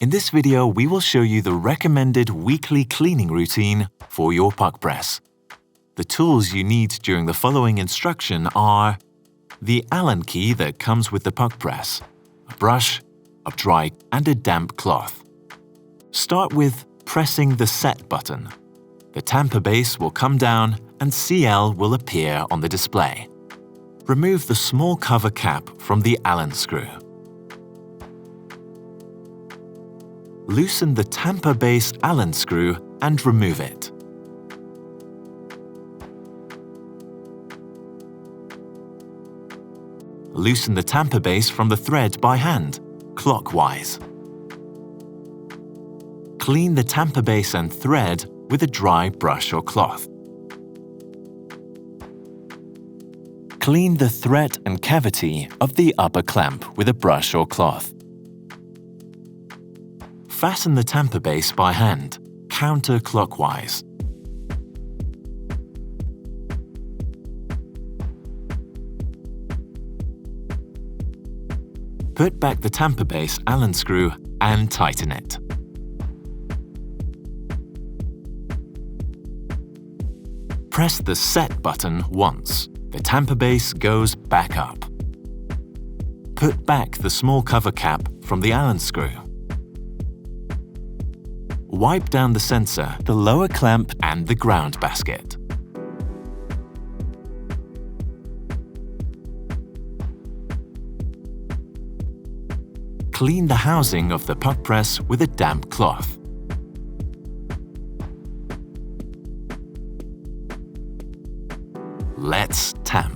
In this video, we will show you the recommended weekly cleaning routine for your PUQ press. The tools you need during the following instruction are the Allen key that comes with the PUQ press, a brush, a dry and a damp cloth. Start with pressing the Set button. The tamper base will come down and CL will appear on the display. Remove the small cover cap from the Allen screw. Loosen the tamper base Allen screw and remove it. Loosen the tamper base from the thread by hand, clockwise. Clean the tamper base and thread with a dry brush or cloth. Clean the thread and cavity of the upper clamp with a brush or cloth. Fasten the tamper base by hand, counterclockwise. Put back the tamper base Allen screw and tighten it. Press the Set button once. The tamper base goes back up. Put back the small cover cap from the Allen screw. Wipe down the sensor, the lower clamp and the ground basket. Clean the housing of the PUQ press with a damp cloth. Let's tamp.